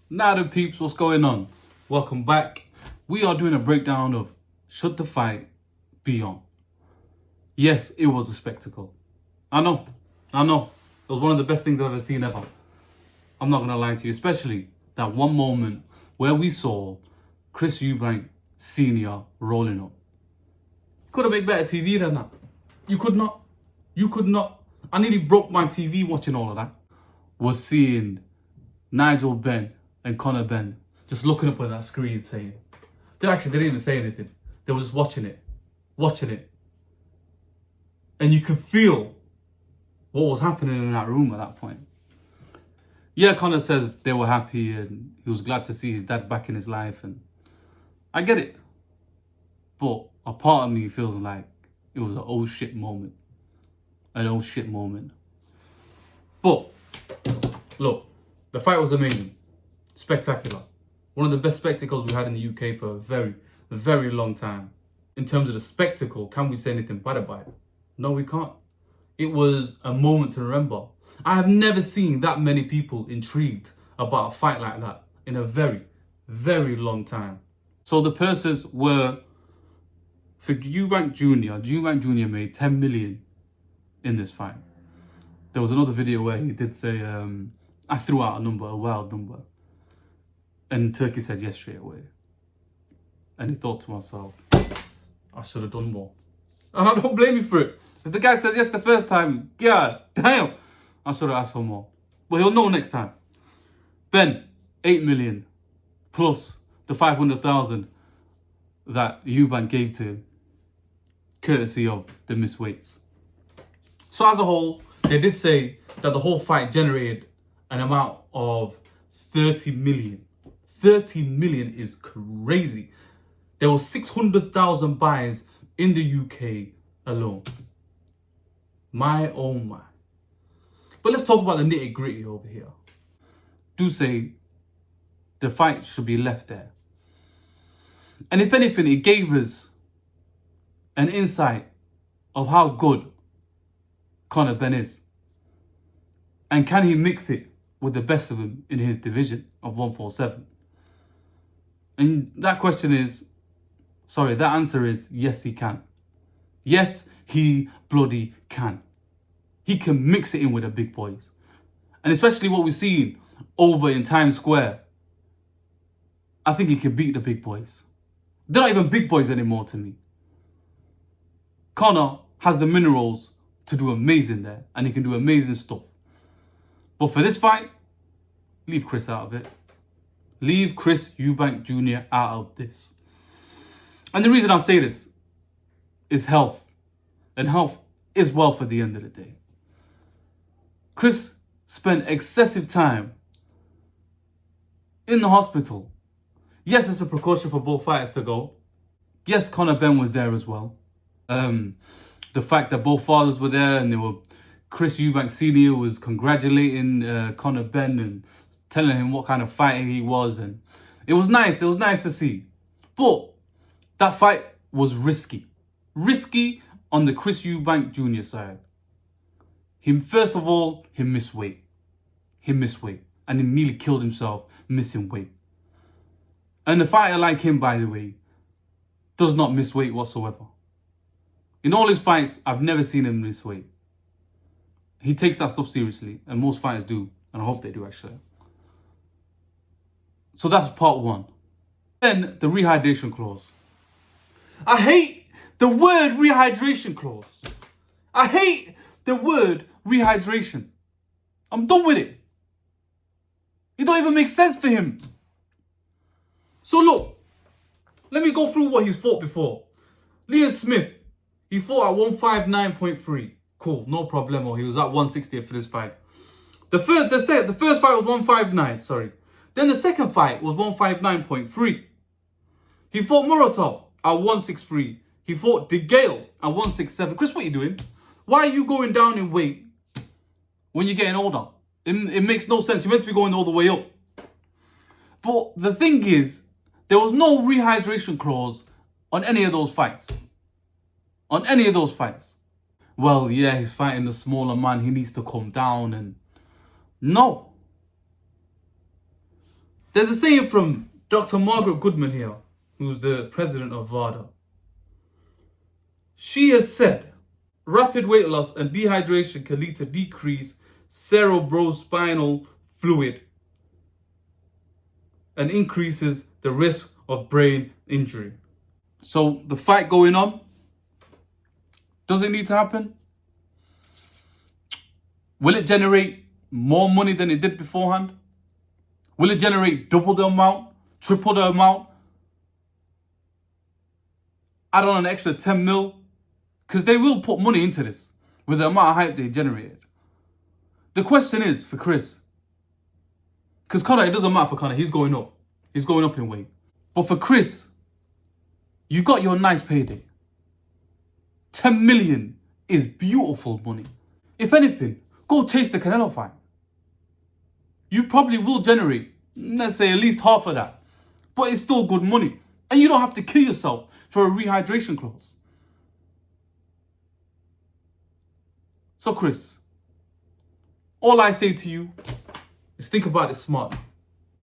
Now the peeps, what's going on? Welcome back. We are doing a breakdown of should the fight be on? Yes, it was a spectacle. I know. It was one of the best things I've ever seen ever. I'm not gonna lie to you, especially that one moment where we saw Chris Eubank Sr. rolling up. Could have made better TV than that. You could not. I nearly broke my TV watching all of that. Was seeing Nigel Benn and Conor Benn just looking up at that screen saying, they didn't even say anything. They were just watching it. And you could feel what was happening in that room at that point. Yeah, Conor says they were happy and he was glad to see his dad back in his life, and I get it. But a part of me feels like it was an oh shit moment. An oh shit moment. But, look, the fight was amazing. Spectacular. One of the best spectacles we had in the UK for a very, very long time. In terms of the spectacle, can we say anything bad about it? No, we can't. It was a moment to remember. I have never seen that many people intrigued about a fight like that in a very, very long time. So the purses were, for Eubank Jr. made 10 million in this fight. There was another video where he did say, I threw out a wild number. And Turkey said yes straight away. And he thought to myself, I should have done more. And I don't blame you for it. If the guy says yes the first time, God damn, I should have asked for more. But he'll know next time. Benn, 8 million, plus the 500,000 that Eubank gave to him, courtesy of the missed weights. So as a whole, they did say that the whole fight generated an amount of 30 million. 30 million is crazy. There were 600,000 buys in the UK alone. My oh my. But let's talk about the nitty gritty over here. Do say the fight should be left there. And if anything, it gave us an insight of how good Conor Benn is. And can he mix it with the best of them in his division of 147? And that answer is yes, he can. Yes, he bloody can. He can mix it in with the big boys. And especially what we've seen over in Times Square, I think he can beat the big boys. They're not even big boys anymore to me. Conor has the minerals to do amazing there, and he can do amazing stuff. But for this fight, leave Chris out of it. Leave Chris Eubank Jr. out of this. And the reason I say this is health. And health is wealth at the end of the day. Chris spent excessive time in the hospital. Yes, it's a precaution for both fighters to go. Yes, Conor Benn was there as well. The fact that both fathers were there and Chris Eubank Sr. was congratulating Conor Benn and telling him what kind of fighter he was, and it was nice to see. But that fight was risky on the Chris Eubank Jr. side. First of all, he missed weight, and he nearly killed himself missing weight. And a fighter like him, by the way, does not miss weight whatsoever. In all his fights, I've never seen him miss weight. He takes that stuff seriously, and most fighters do, and I hope they do actually. So that's part one. Then the rehydration clause. I hate the word rehydration clause. I hate the word rehydration. I'm done with it. It don't even make sense for him. So look, let me go through what he's fought before. Liam Smith, he fought at 159.3. Cool, no problemo. He was at 160 for this fight. The first fight was 159, sorry. Then the second fight was 159.3. He fought Muratov at 163. He fought DeGale at 167. Chris, what are you doing? Why are you going down in weight when you're getting older? It makes no sense. You're meant to be going all the way up. But the thing is, there was no rehydration clause on any of those fights. Well, yeah, he's fighting the smaller man. He needs to come down and... No. There's a saying from Dr. Margaret Goodman here, who's the president of VADA. She has said, rapid weight loss and dehydration can lead to decreased cerebrospinal fluid and increases the risk of brain injury. So the fight going on, does it need to happen? Will it generate more money than it did beforehand? Will it generate double the amount, triple the amount? Add on an extra 10 mil? Because they will put money into this with the amount of hype they generated. The question is for Chris, because Conor, it doesn't matter for Conor, he's going up. He's going up in weight. But for Chris, you got your nice payday. 10 million is beautiful money. If anything, go chase the Canelo fight. You probably will generate, let's say, at least half of that. But it's still good money. And you don't have to kill yourself for a rehydration clause. So Chris, all I say to you is think about it smartly.